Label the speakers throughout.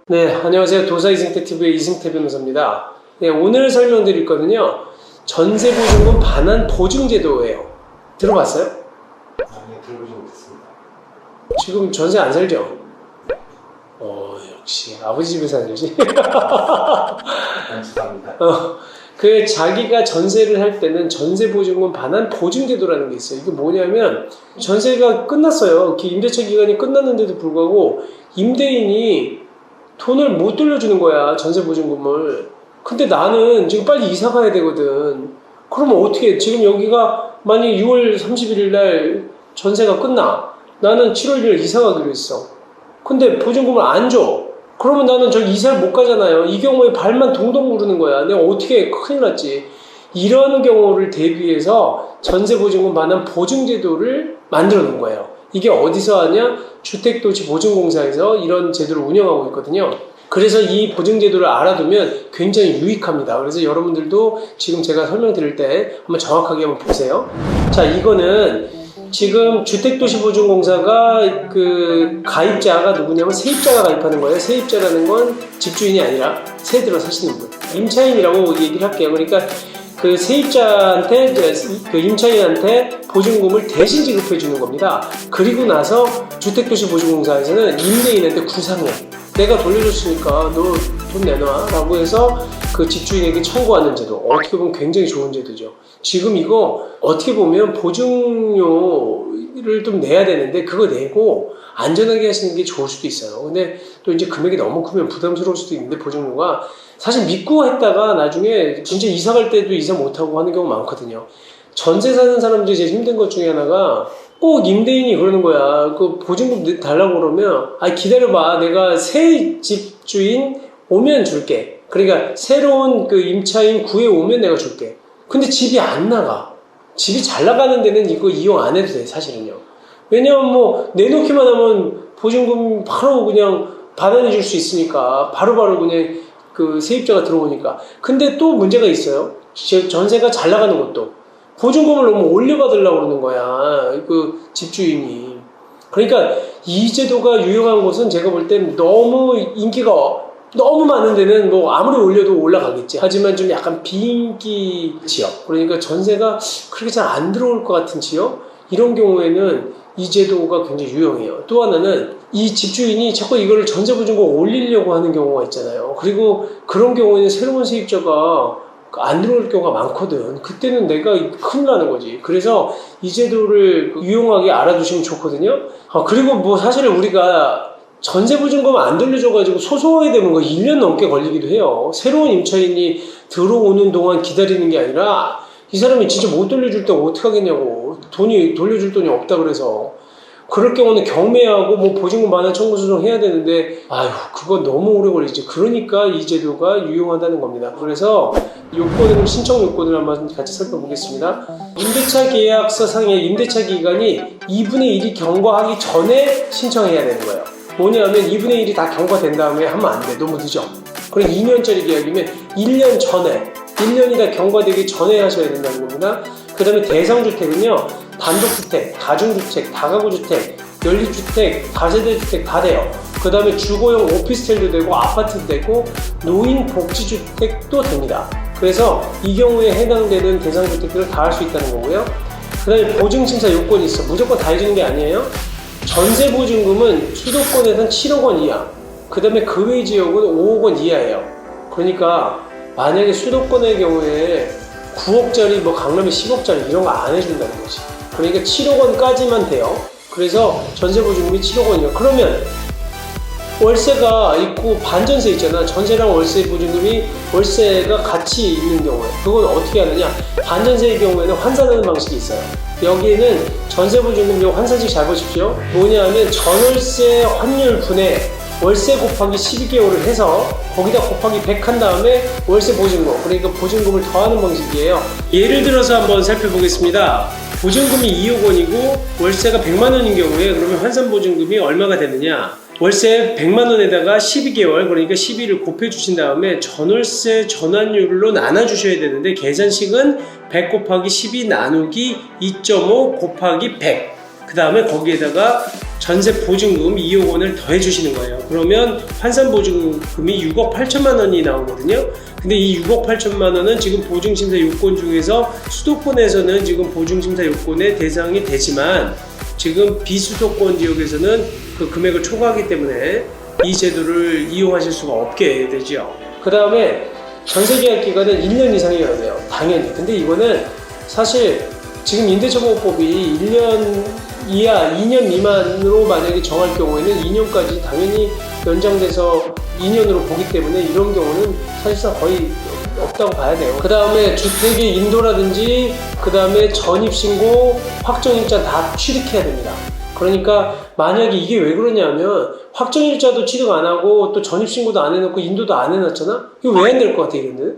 Speaker 1: 네, 안녕하세요. 도사이승태TV의 이승태 변호사입니다. 네, 오늘 설명드릴 거는요, 전세보증금 반환 보증제도예요. 들어봤어요?
Speaker 2: 아니요, 들어보지 못했습니다.
Speaker 1: 지금 전세 안 살죠? 역시 아버지 집에 살지.
Speaker 2: 감사합니다.
Speaker 1: 그 자기가 전세를 할 때는 전세보증금 반환 보증제도라는 게 있어요. 이게 뭐냐면 전세가 끝났어요. 임대차 기간이 끝났는데도 불구하고 임대인이 돈을 못 돌려주는 거야, 전세보증금을. 근데 나는 지금 빨리 이사 가야 되거든. 그러면 어떻게 해? 지금 여기가 만약 6월 31일 날 전세가 끝나. 나는 7월 1일 이사 가기로 했어. 근데 보증금을 안 줘. 그러면 나는 저기 이사를 못 가잖아요. 이 경우에 발만 동동 구르는 거야. 내가 어떻게 해? 큰일 났지. 이런 경우를 대비해서 전세보증금 반환 보증제도를 만들어 놓은 거예요. 이게 어디서 하냐? 주택도시보증공사에서 이런 제도를 운영하고 있거든요. 그래서 이 보증제도를 알아두면 굉장히 유익합니다. 그래서 여러분들도 지금 제가 설명드릴 때 한번 정확하게 한번 보세요. 자, 이거는 지금 주택도시보증공사가 그 가입자가 누구냐면 세입자가 가입하는 거예요. 세입자라는 건 집주인이 아니라 새 들어 사시는 분. 임차인이라고 얘기를 할게요. 그러니까 그 세입자한테, 그 임차인한테 보증금을 대신 지급해 주는 겁니다. 그리고 나서 주택도시보증공사에서는 임대인한테 구상해. 내가 돌려줬으니까 너 돈 내놔 라고 해서 그 집주인에게 청구하는 제도. 어떻게 보면 굉장히 좋은 제도죠. 지금 이거 어떻게 보면 보증료를 좀 내야 되는데 그거 내고 안전하게 하시는 게 좋을 수도 있어요. 근데 또 이제 금액이 너무 크면 부담스러울 수도 있는데 보증료가 사실 믿고 했다가 나중에 진짜 이사 갈 때도 이사 못하고 하는 경우 많거든요. 전세 사는 사람들이 제일 힘든 것 중에 하나가 꼭 임대인이 그러는 거야. 그 보증금 달라고 그러면 기다려봐. 내가 새 집주인 오면 줄게. 그러니까 새로운 그 임차인 구해 오면 내가 줄게. 근데 집이 안 나가. 집이 잘 나가는 데는 이거 이용 안 해도 돼, 사실은요. 왜냐면 뭐 내놓기만 하면 보증금 바로 그냥 반환해 줄 수 있으니까 바로바로 그냥 그 세입자가 들어오니까. 근데 또 문제가 있어요. 전세가 잘 나가는 것도 보증금을 너무 올려받으려고 그러는 거야, 그 집주인이. 그러니까 이 제도가 유용한 곳은 제가 볼 땐 너무 인기가 너무 많은 데는 뭐 아무리 올려도 올라가겠지. 하지만 좀 약간 비인기 지역, 그러니까 전세가 그렇게 잘 안 들어올 것 같은 지역, 이런 경우에는 이 제도가 굉장히 유용해요. 또 하나는 이 집주인이 자꾸 이거를 전세보증금 올리려고 하는 경우가 있잖아요. 그리고 그런 경우에는 새로운 세입자가 안 들어올 경우가 많거든. 그때는 내가 큰일 나는 거지. 그래서 이 제도를 유용하게 알아두시면 좋거든요. 그리고 뭐 사실 우리가 전세보증금 안 돌려줘가지고 소송하게 되면 1년 넘게 걸리기도 해요. 새로운 임차인이 들어오는 동안 기다리는 게 아니라 이 사람이 진짜 못 돌려줄 때 어떡하겠냐고. 돌려줄 돈이 없다 그래서. 그럴 경우는 경매하고 뭐 보증금 반환 청구 소송 해야 되는데 그거 너무 오래 걸리지. 그러니까 이 제도가 유용하다는 겁니다. 그래서 요건을, 신청 요건을 한번 같이 살펴보겠습니다. 임대차 계약서 상의 임대차 기간이 2분의 1이 경과하기 전에 신청해야 되는 거예요. 뭐냐면 2분의 1이 다 경과된 다음에 하면 안 돼. 너무 늦어. 그럼 2년짜리 계약이면 1년 전에, 1년이 다 경과되기 전에 하셔야 된다는 겁니다. 그 다음에 대상주택은요, 단독주택, 다중주택, 다가구주택, 연립주택, 다세대주택 다 돼요. 그 다음에 주거용 오피스텔도 되고 아파트도 되고 노인복지주택도 됩니다. 그래서 이 경우에 해당되는 대상주택들을 다 할 수 있다는 거고요. 그 다음에 보증심사 요건이 있어. 무조건 다 해주는 게 아니에요. 전세보증금은 수도권에서는 7억 원 이하, 그 다음에 그 외 지역은 5억 원 이하예요. 그러니까 만약에 수도권의 경우에 9억짜리 뭐 강남에 10억짜리 이런 거 안 해준다는 거지. 그러니까 7억 원까지만 돼요. 그래서 전세보증금이 7억 원이에요. 그러면 월세가 있고 반전세 있잖아. 전세랑 월세 보증금이 월세가 같이 있는 경우에 그건 어떻게 하느냐. 반전세의 경우에는 환산하는 방식이 있어요. 여기에는 전세보증금 환산식 잘 보십시오. 뭐냐 하면 전월세 환율 분의 월세 곱하기 12개월을 해서 거기다 곱하기 100 한 다음에 월세 보증금, 그러니까 보증금을 더하는 방식이에요. 예를 들어서 한번 살펴보겠습니다. 보증금이 2억 원이고 월세가 100만 원인 경우에 그러면 환산 보증금이 얼마가 되느냐. 월세 100만 원에다가 12개월, 그러니까 12를 곱해 주신 다음에 전월세 전환율로 나눠 주셔야 되는데 계산식은 100 곱하기 12 나누기 2.5 곱하기 100. 그 다음에 거기에다가 전세 보증금 2억 원을 더해 주시는 거예요. 그러면 환산 보증금이 6억 8천만 원이 나오거든요. 근데 이 6억 8천만 원은 지금 보증심사 요건 중에서 수도권에서는 지금 보증심사 요건의 대상이 되지만 지금 비수도권 지역에서는 그 금액을 초과하기 때문에 이 제도를 이용하실 수가 없게 되죠. 그 다음에 전세계약 기간은 1년 이상이어야 돼요. 당연히. 근데 이거는 사실 지금 임대차보호법이 1년 이하 2년 미만으로 만약에 정할 경우에는 2년까지 당연히 연장돼서 2년으로 보기 때문에 이런 경우는 사실상 거의 없다고 봐야 돼요. 그 다음에 주택의 인도라든지 그 다음에 전입신고, 확정일자 다 취득해야 됩니다. 그러니까 만약에 이게 왜 그러냐면 확정일자도 취득 안 하고 또 전입신고도 안 해놓고 인도도 안 해놨잖아? 이거 왜 안 될 것 같아 이런데?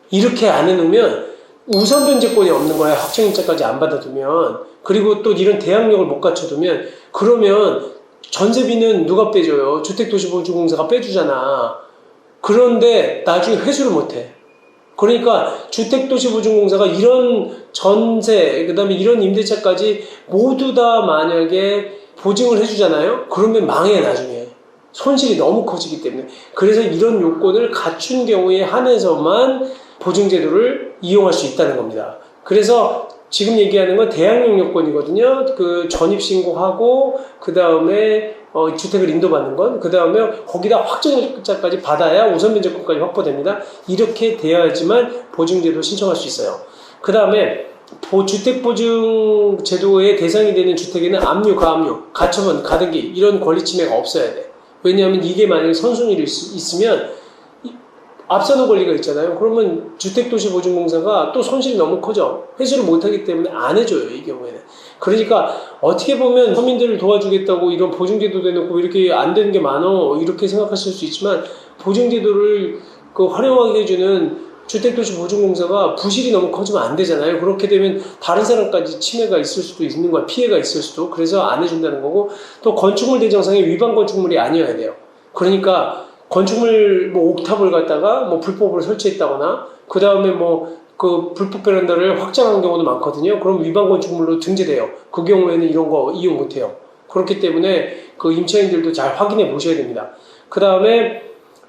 Speaker 1: 이렇게 안 해놓으면 우선 변제권이 없는 거야. 확정일자까지 안 받아두면. 그리고 또 이런 대항력을 못 갖춰두면 그러면 전세비는 누가 빼줘요? 주택도시보증공사가 빼주잖아. 그런데 나중에 회수를 못해. 그러니까 주택도시보증공사가 이런 전세, 그 다음에 이런 임대차까지 모두 다 만약에 보증을 해주잖아요? 그러면 망해 나중에. 손실이 너무 커지기 때문에. 그래서 이런 요건을 갖춘 경우에 한해서만 보증제도를 이용할 수 있다는 겁니다. 그래서 지금 얘기하는 건 대항력 요건이거든요. 그 전입신고하고 그 다음에 주택을 인도받는 건, 그 다음에 거기다 확정일자까지 받아야 우선변제권까지 확보됩니다. 이렇게 돼야지만 보증제도 신청할 수 있어요. 그 다음에 주택보증제도의 대상이 되는 주택에는 압류, 가압류, 가처분, 가등기 이런 권리침해가 없어야 돼. 왜냐하면 이게 만약에 선순위로 있으면 앞서는 권리가 있잖아요. 그러면 주택도시보증공사가 또 손실이 너무 커져. 회수를 못하기 때문에 안 해줘요, 이 경우에는. 그러니까 어떻게 보면 서민들을 도와주겠다고 이런 보증제도 대놓고 이렇게 안 되는 게 많어 이렇게 생각하실 수 있지만 보증제도를 활용하게 해주는 주택도시보증공사가 부실이 너무 커지면 안 되잖아요. 그렇게 되면 다른 사람까지 침해가 있을 수도 있는 거야. 피해가 있을 수도. 그래서 안 해준다는 거고, 또 건축물 대장상의 위반 건축물이 아니어야 돼요. 그러니까 건축물 옥탑을 갖다가 불법으로 설치했다거나 그 다음에 그 불법 베란다를 확장한 경우도 많거든요. 그럼 위반 건축물로 등재돼요. 그 경우에는 이런 거 이용 못해요. 그렇기 때문에 그 임차인들도 잘 확인해 보셔야 됩니다. 그 다음에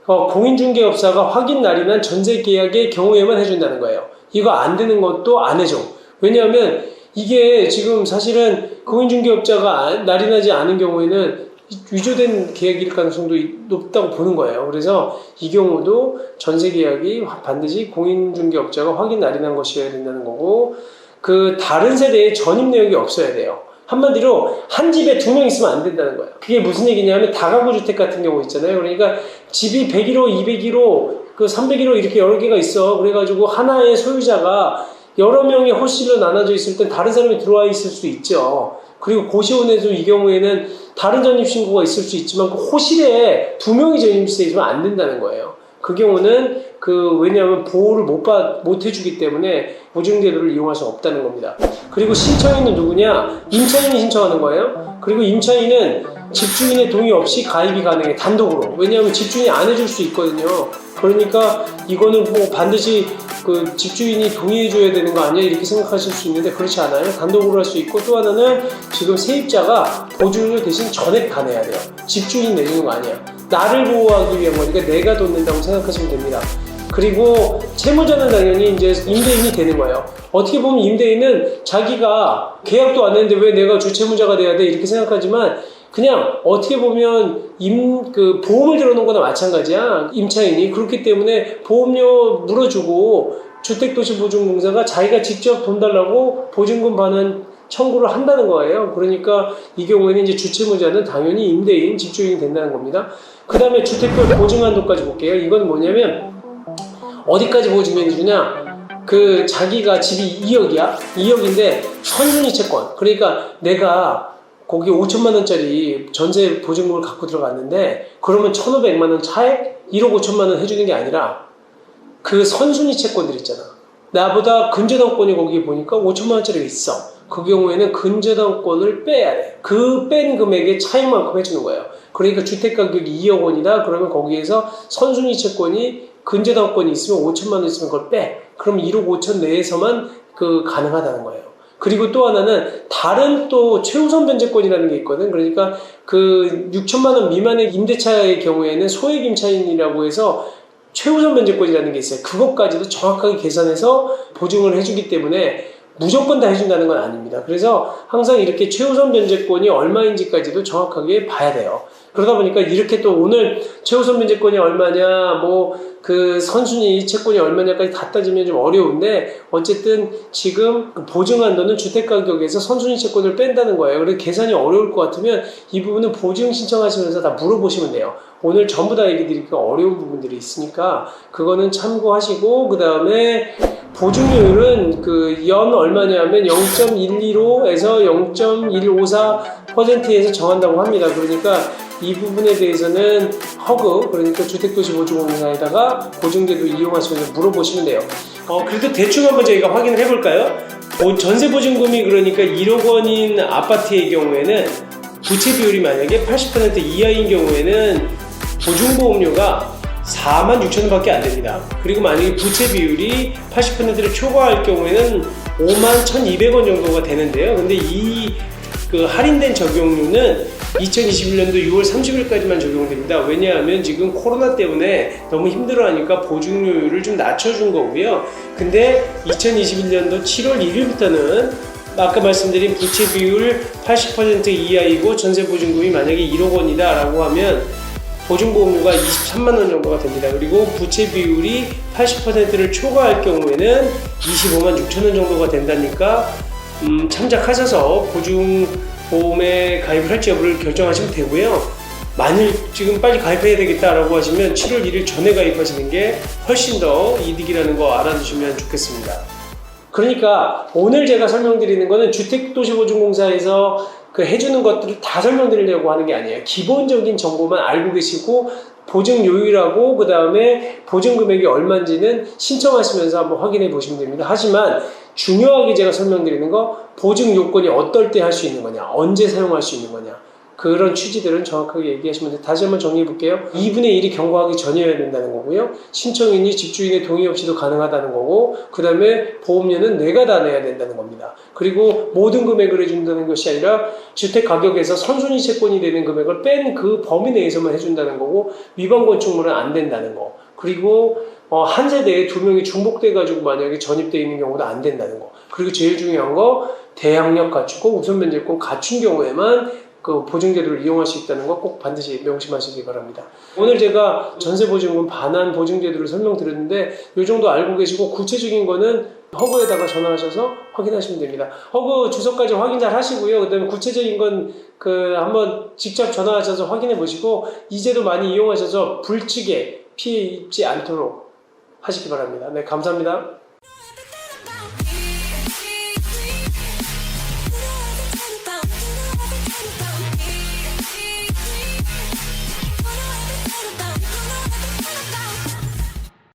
Speaker 1: 공인중개업사가 확인 날인한 전세계약의 경우에만 해준다는 거예요. 이거 안 되는 것도 안 해줘. 왜냐하면 이게 지금 사실은 공인중개업자가 날인하지 않은 경우에는 위조된 계약일 가능성도 높다고 보는 거예요. 그래서 이 경우도 전세계약이 반드시 공인중개업자가 확인 날인한 것이어야 된다는 거고, 그 다른 세대에 전입 내역이 없어야 돼요. 한마디로 한 집에 2명 있으면 안 된다는 거예요. 그게 무슨 얘기냐면 다가구 주택 같은 경우 있잖아요. 그러니까 집이 101호, 201호, 301호 이렇게 여러 개가 있어. 그래가지고 하나의 소유자가 여러 명의 호실로 나눠져 있을 때 다른 사람이 들어와 있을 수 있죠. 그리고 고시원에도 이 경우에는 다른 전입신고가 있을 수 있지만 그 호실에 2명이 전입세 있으면 안 된다는 거예요. 그 경우는 왜냐하면 보호를 못 해주기 때문에 보증제도를 이용할 수 없다는 겁니다. 그리고 신청인은 누구냐? 임차인이 신청하는 거예요. 그리고 임차인은 집주인의 동의 없이 가입이 가능해, 단독으로. 왜냐하면 집주인이 안 해줄 수 있거든요. 그러니까 이거는 반드시 그 집주인이 동의해줘야 되는 거 아니야? 이렇게 생각하실 수 있는데 그렇지 않아요. 단독으로 할 수 있고, 또 하나는 지금 세입자가 보증료 대신 전액 다 내야 돼요. 집주인이 내주는 거 아니야. 나를 보호하기 위한 거니까 내가 돈 낸다고 생각하시면 됩니다. 그리고 채무자는 당연히 이제 임대인이 되는 거예요. 어떻게 보면 임대인은 자기가 계약도 안 했는데 왜 내가 주채무자가 돼야 돼? 이렇게 생각하지만 그냥 어떻게 보면 보험을 들어놓은 거나 마찬가지야. 임차인이. 그렇기 때문에 보험료 물어주고 주택도시보증공사가 자기가 직접 돈 달라고 보증금 반환 청구를 한다는 거예요. 그러니까 이 경우에는 이제 주채무자는 당연히 임대인, 집주인이 된다는 겁니다. 그 다음에 주택별 보증한도까지 볼게요. 이건 뭐냐면 어디까지 보증면이 주냐? 자기가 집이 2억이야? 2억인데 선순위 채권. 그러니까 내가 거기 5천만 원짜리 전세 보증금을 갖고 들어갔는데 그러면 1,500만 원 차액 1억 5천만 원 해주는 게 아니라 그 선순위 채권들 있잖아. 나보다 근저당권이 거기 보니까 5천만 원짜리가 있어. 그 경우에는 근저당권을 빼야 돼. 그 뺀 금액의 차익만큼 해주는 거예요. 그러니까 주택가격이 2억 원이다. 그러면 거기에서 선순위 채권이 근저당권이 있으면 5천만 원 있으면 그걸 빼. 그럼 1억 5천 내에서만 가능하다는 거예요. 그리고 또 하나는 다른 또 최우선 변제권이라는 게 있거든. 그러니까 그 6천만 원 미만의 임대차의 경우에는 소액 임차인이라고 해서 최우선 변제권이라는 게 있어요. 그것까지도 정확하게 계산해서 보증을 해주기 때문에 무조건 다 해준다는 건 아닙니다. 그래서 항상 이렇게 최우선 변제권이 얼마인지까지도 정확하게 봐야 돼요. 그러다 보니까 이렇게 또 오늘 최우선 변제권이 얼마냐, 뭐 그 선순위 채권이 얼마냐까지 다 따지면 좀 어려운데 어쨌든 지금 그 보증한도는 주택가격에서 선순위 채권을 뺀다는 거예요. 그래서 계산이 어려울 것 같으면 이 부분은 보증 신청하시면서 다 물어보시면 돼요. 오늘 전부 다 얘기 드리기가 어려운 부분들이 있으니까 그거는 참고하시고, 그 다음에 보증률은 그 연 얼마냐면 0.125에서 0.154%에서 정한다고 합니다. 그러니까 이 부분에 대해서는 허그, 그러니까 주택도시보증공사에다가 보증제도 이용하시면서 물어보시면 돼요. 그래도 대충 한번 저희가 확인을 해볼까요? 전세보증금이 그러니까 1억 원인 아파트의 경우에는 부채 비율이 만약에 80% 이하인 경우에는 보증보험료가 46,000원밖에 안 됩니다. 그리고 만약에 부채 비율이 80%를 초과할 경우에는 51,200원 정도가 되는데요. 근데 이 그 할인된 적용료는 2021년도 6월 30일까지만 적용됩니다. 왜냐하면 지금 코로나 때문에 너무 힘들어하니까 보증료율을 좀 낮춰준 거고요. 근데 2021년도 7월 1일부터는 아까 말씀드린 부채 비율 80% 이하이고 전세보증금이 만약에 1억 원이다 라고 하면 보증보험료가 23만 원 정도가 됩니다. 그리고 부채 비율이 80%를 초과할 경우에는 25만 6천 원 정도가 된다니까 참작하셔서 보증보험에 가입을 할지 여부를 결정하시면 되고요. 만일 지금 빨리 가입해야 되겠다라고 하시면 7월 1일 전에 가입하시는 게 훨씬 더 이득이라는 거 알아두시면 좋겠습니다. 그러니까 오늘 제가 설명드리는 거는 주택도시보증공사에서 그 해주는 것들을 다 설명드리려고 하는 게 아니에요. 기본적인 정보만 알고 계시고 보증요율하고 그 다음에 보증금액이 얼마인지는 신청하시면서 한번 확인해 보시면 됩니다. 하지만 중요하게 제가 설명드리는 거, 보증 요건이 어떨 때 할 수 있는 거냐, 언제 사용할 수 있는 거냐, 그런 취지들은 정확하게 얘기하시면 돼요. 다시 한번 정리해 볼게요. 2분의 1이 경과하기 전이어야 된다는 거고요. 신청인이 집주인의 동의 없이도 가능하다는 거고, 그 다음에 보험료는 내가 다 내야 된다는 겁니다. 그리고 모든 금액을 해준다는 것이 아니라 주택 가격에서 선순위 채권이 되는 금액을 뺀 그 범위 내에서만 해준다는 거고, 위반 건축물은 안 된다는 거. 그리고 한 세대에 2명이 중복돼 가지고 만약에 전입되어 있는 경우도 안 된다는 거. 그리고 제일 중요한 거, 대항력 갖추고 우선 변제권 갖춘 경우에만 그 보증제도를 이용할 수 있다는 거 꼭 반드시 명심하시기 바랍니다. 오늘 제가 전세보증금 반환 보증제도를 설명드렸는데 이 정도 알고 계시고, 구체적인 거는 허그에다가 전화하셔서 확인하시면 됩니다. 허그 주소까지 확인 잘 하시고요. 그 다음에 구체적인 건 한번 직접 전화하셔서 확인해 보시고, 이 제도 많이 이용하셔서 불치게 피해 입지 않도록 하시기 바랍니다. 네, 감사합니다.